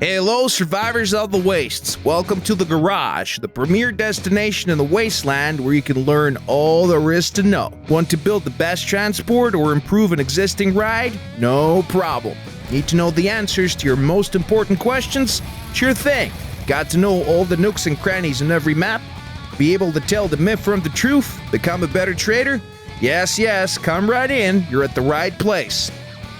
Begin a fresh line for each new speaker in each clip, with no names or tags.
Hello, survivors of the wastes. Welcome to The Garage, the premier destination in the Wasteland where you can learn all there is to know. Want to build the best transport or improve an existing ride? No problem. Need to know the answers to your most important questions? Sure thing. Got to know all the nooks and crannies in every map? Be able to tell the myth from the truth? Become a better trader? Yes, come right in. You're at the right place.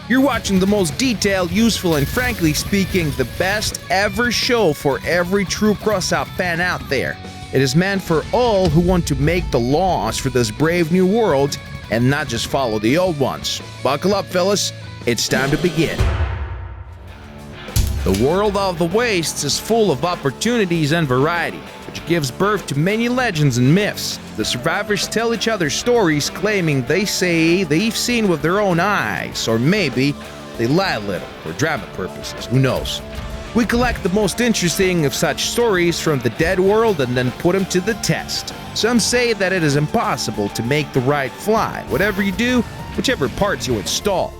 You're watching the most detailed, useful, and frankly speaking, the best ever show for every true Crossout fan out there. It is meant for all who want to make the laws for this brave new world and not just follow the old ones. Buckle up, fellas. It's time to begin. The world of the wastes is full of opportunities and variety, which gives birth to many legends and myths. The survivors tell each other stories claiming they say they've seen with their own eyes, or maybe they lie a little for drama purposes, who knows. We collect the most interesting of such stories from the dead world and then put them to the test. Some say that it is impossible to make the ride fly, whatever you do, whichever parts you install.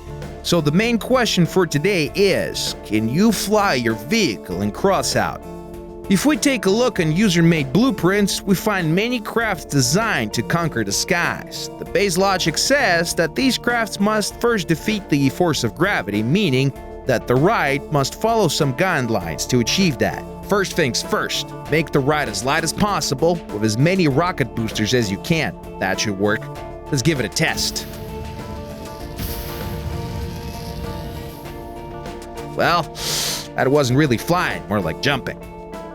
So the main question for today is, can you fly your vehicle in Crossout? If we take a look on user-made blueprints, we find many crafts designed to conquer the skies. The base logic says that these crafts must first defeat the force of gravity, meaning that the ride must follow some guidelines to achieve that. First things first, make the ride as light as possible with as many rocket boosters as you can. That should work. Let's give it a test. Well, that wasn't really flying, more like jumping.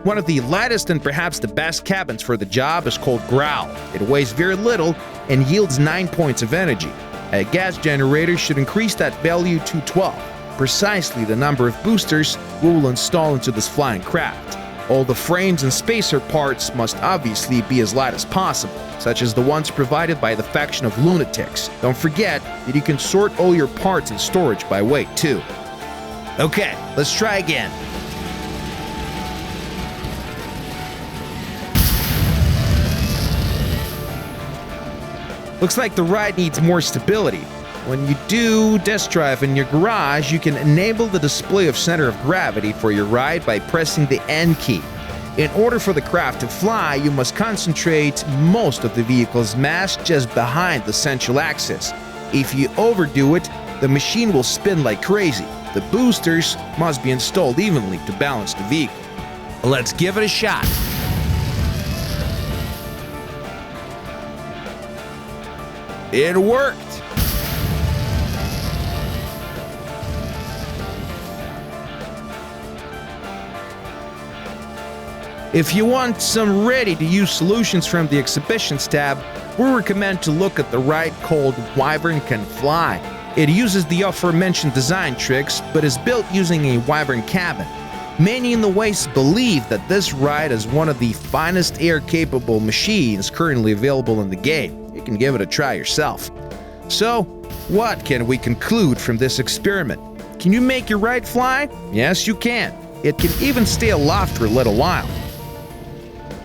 One of the lightest and perhaps the best cabins for the job is called Growl. It weighs very little and yields 9 points of energy. A gas generator should increase that value to 12, precisely the number of boosters we will install into this flying craft. All the frames and spacer parts must obviously be as light as possible, such as the ones provided by the faction of lunatics. Don't forget that you can sort all your parts and storage by weight too. Okay, let's try again. Looks like the ride needs more stability. When you do test drive in your garage, you can enable the display of center of gravity for your ride by pressing the N key. In order for the craft to fly, you must concentrate most of the vehicle's mass just behind the central axis. If you overdo it, the machine will spin like crazy. The boosters must be installed evenly to balance the vehicle. Let's give it a shot. It worked! If you want some ready-to-use solutions from the Exhibitions tab, we recommend to look at the ride called Wyvern Can Fly. It uses the aforementioned design tricks, but is built using a Wyvern cabin. Many in the Waste believe that this ride is one of the finest air-capable machines currently available in the game. You can give it a try yourself. So, what can we conclude from this experiment? Can you make your ride fly? Yes, you can. It can even stay aloft for a little while.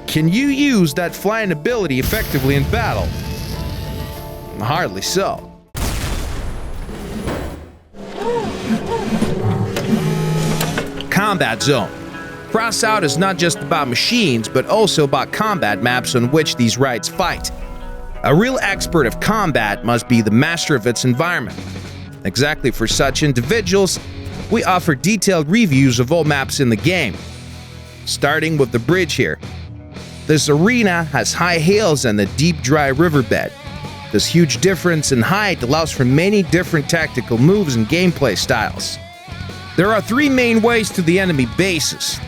Can you use that flying ability effectively in battle? Hardly so. Combat Zone. Crossout is not just about machines, but also about combat maps on which these rides fight. A real expert of combat must be the master of its environment. Exactly for such individuals, we offer detailed reviews of all maps in the game. Starting with the bridge here. This arena has high hills and a deep, dry riverbed. This huge difference in height allows for many different tactical moves and gameplay styles. There are three main ways to the enemy bases.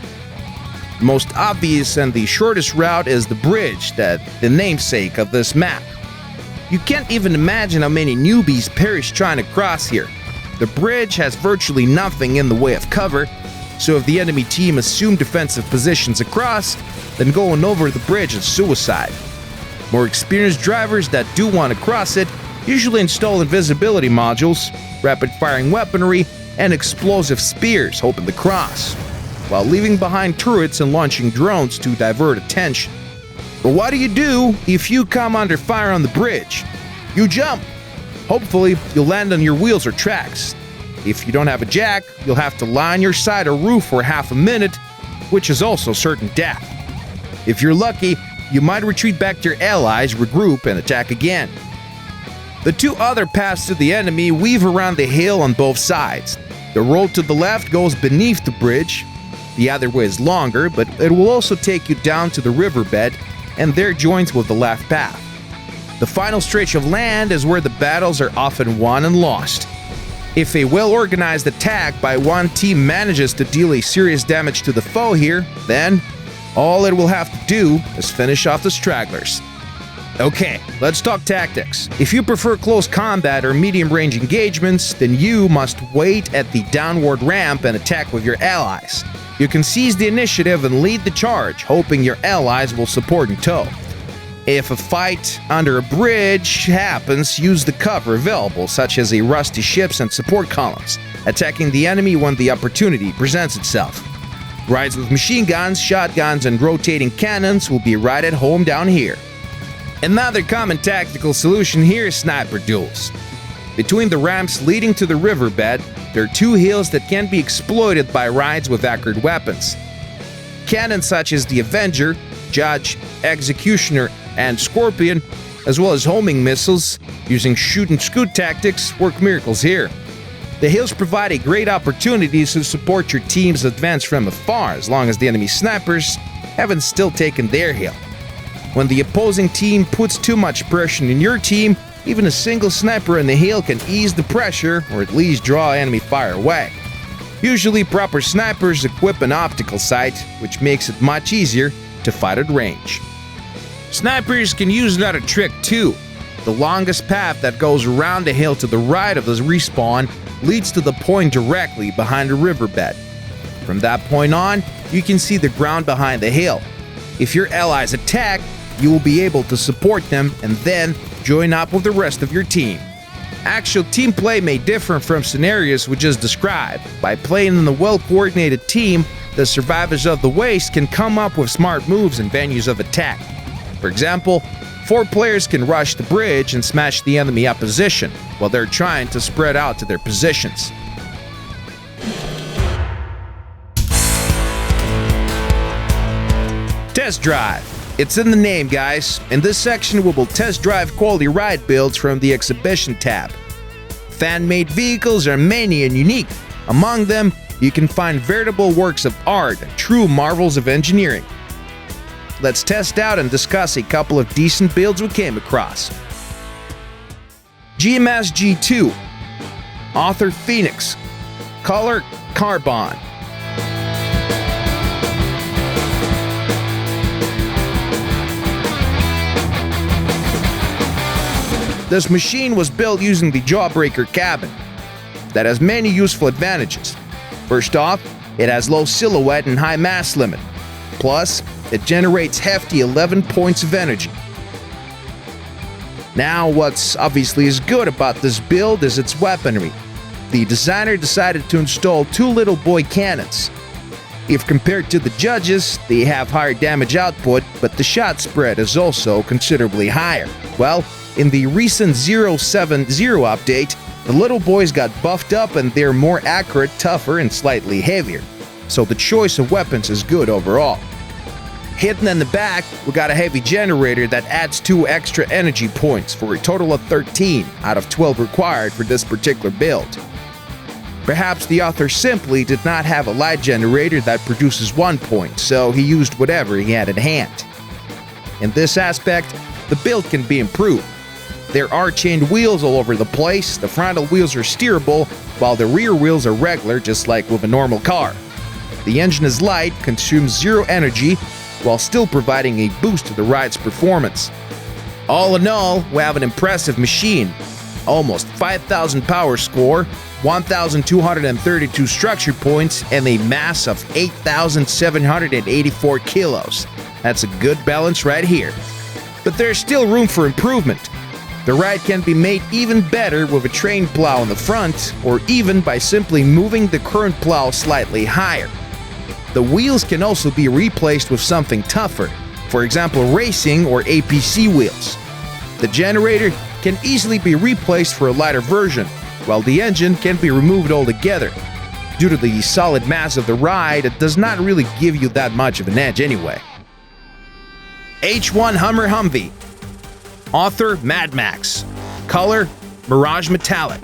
The most obvious and the shortest route is the bridge, the namesake of this map. You can't even imagine how many newbies perish trying to cross here. The bridge has virtually nothing in the way of cover, so if the enemy team assume defensive positions across, then going over the bridge is suicide. More experienced drivers that do want to cross it usually install invisibility modules, rapid-firing weaponry, and explosive spears hoping to cross, while leaving behind turrets and launching drones to divert attention. But what do you do if you come under fire on the bridge? You jump. Hopefully, you'll land on your wheels or tracks. If you don't have a jack, you'll have to lie on your side or roof for half a minute, which is also certain death. If you're lucky, you might retreat back to your allies, regroup, and attack again. The two other paths to the enemy weave around the hill on both sides. The road to the left goes beneath the bridge. The other way is longer, but it will also take you down to the riverbed, and there joins with the left path. The final stretch of land is where the battles are often won and lost. If a well-organized attack by one team manages to deal a serious damage to the foe here, then all it will have to do is finish off the stragglers. Okay, let's talk tactics. If you prefer close combat or medium-range engagements, then you must wait at the downward ramp and attack with your allies. You can seize the initiative and lead the charge, hoping your allies will support in tow. If a fight under a bridge happens, use the cover available, such as a rusty ships and support columns, attacking the enemy when the opportunity presents itself. Rides with machine guns, shotguns, and rotating cannons will be right at home down here. Another common tactical solution here is sniper duels. Between the ramps leading to the riverbed, there are two hills that can be exploited by rides with accurate weapons. Cannons such as the Avenger, Judge, Executioner, and Scorpion, as well as homing missiles using shoot-and-scoot tactics, work miracles here. The hills provide a great opportunity to support your team's advance from afar, as long as the enemy snipers haven't still taken their hill. When the opposing team puts too much pressure on your team, even a single sniper in the hill can ease the pressure or at least draw enemy fire away. Usually, proper snipers equip an optical sight, which makes it much easier to fight at range. Snipers can use another trick too. The longest path that goes around the hill to the right of the respawn leads to the point directly behind the riverbed. From that point on, you can see the ground behind the hill. If your allies attack, you will be able to support them and then join up with the rest of your team. Actual team play may differ from scenarios we just described. By playing in a well-coordinated team, the survivors of the Waste can come up with smart moves and venues of attack. For example, 4 players can rush the bridge and smash the enemy opposition while they're trying to spread out to their positions. Test drive. It's in the name, guys. In this section, we will test drive quality ride builds from the Exhibition tab. Fan-made vehicles are many and unique. Among them, you can find veritable works of art and true marvels of engineering. Let's test out and discuss a couple of decent builds we came across. GMS G2, Author Phoenix, Color Carbon. This machine was built using the Jawbreaker cabin. That has many useful advantages. First off, it has low silhouette and high mass limit. Plus, it generates hefty 11 points of energy. Now, what's obviously as good about this build is its weaponry. The designer decided to install 2 little boy cannons. If compared to the Judges, they have higher damage output, but the shot spread is also considerably higher. Well, in the recent 070 update, the little boys got buffed up and they're more accurate, tougher, and slightly heavier. So the choice of weapons is good overall. Hidden in the back, we got a heavy generator that adds 2 extra energy points for a total of 13 out of 12 required for this particular build. Perhaps the author simply did not have a light generator that produces 1 point, so he used whatever he had at hand. In this aspect, the build can be improved. There are chained wheels all over the place. The frontal wheels are steerable, while the rear wheels are regular, just like with a normal car. The engine is light, consumes 0 energy, while still providing a boost to the ride's performance. All in all, we have an impressive machine. Almost 5,000 power score, 1,232 structure points, and a mass of 8,784 kilos. That's a good balance right here. But there's still room for improvement. The ride can be made even better with a train plow on the front, or even by simply moving the current plow slightly higher. The wheels can also be replaced with something tougher, for example racing or APC wheels. The generator can easily be replaced for a lighter version, while the engine can be removed altogether. Due to the solid mass of the ride, it does not really give you that much of an edge anyway. H1 Hummer Humvee. Author Mad Max. Color Mirage Metallic.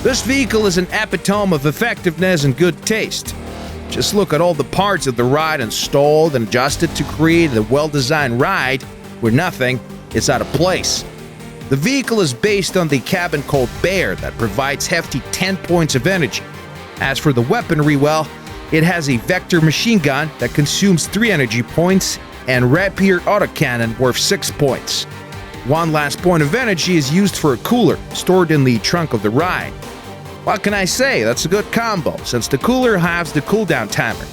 This vehicle is an epitome of effectiveness and good taste. Just look at all the parts of the ride installed and adjusted to create a well-designed ride where nothing is out of place. The vehicle is based on the cabin called Bear that provides hefty 10 points of energy. As for the weaponry, well, it has a Vector machine gun that consumes 3 energy points and Rapier autocannon worth 6 points. One last point of energy is used for a cooler stored in the trunk of the ride. What can I say? That's a good combo, since the cooler halves the cooldown timer.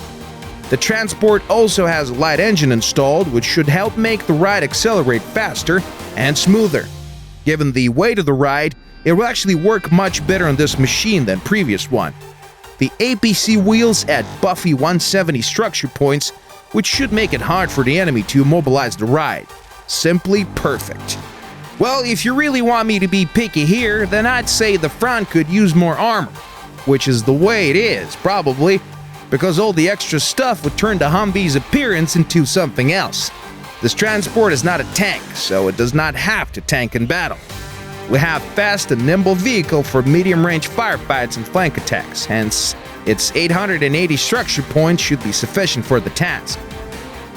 The transport also has a light engine installed, which should help make the ride accelerate faster and smoother. Given the weight of the ride, it will actually work much better on this machine than previous one. The APC wheels add buffy 170 structure points, which should make it hard for the enemy to immobilize the ride. Simply perfect. Well, if you really want me to be picky here, then I'd say the front could use more armor, which is the way it is, probably, because all the extra stuff would turn the Humvee's appearance into something else. This transport is not a tank, so it does not have to tank in battle. We have fast and nimble vehicle for medium-range firefights and flank attacks, hence its 880 structure points should be sufficient for the task.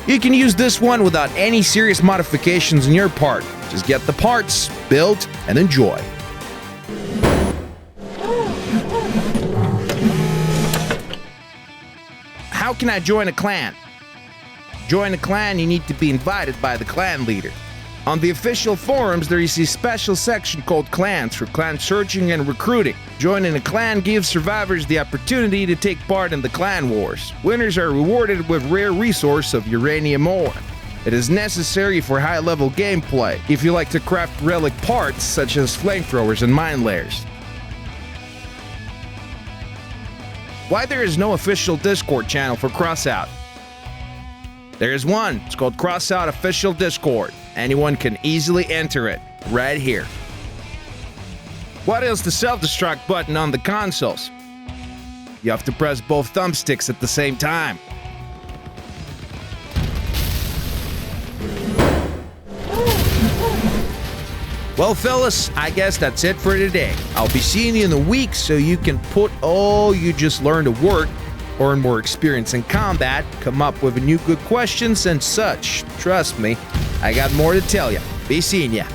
You can use this one without any serious modifications on your part. Just get the parts, build, and enjoy. How can I join a clan? Join a clan, you need to be invited by the clan leader. On the official forums, there is a special section called Clans for clan searching and recruiting. Joining a clan gives survivors the opportunity to take part in the clan wars. Winners are rewarded with rare resource of uranium ore. It is necessary for high-level gameplay if you like to craft relic parts such as flamethrowers and mine layers. Why there is no official Discord channel for Crossout? There is one. It's called Crossout Official Discord. Anyone can easily enter it right here. What is the self-destruct button on the consoles? You have to press both thumbsticks at the same time. Well, fellas, I guess that's it for today. I'll be seeing you in a week so you can put all you just learned to work, earn more experience in combat, come up with new good questions and such. Trust me, I got more to tell you. Be seeing ya.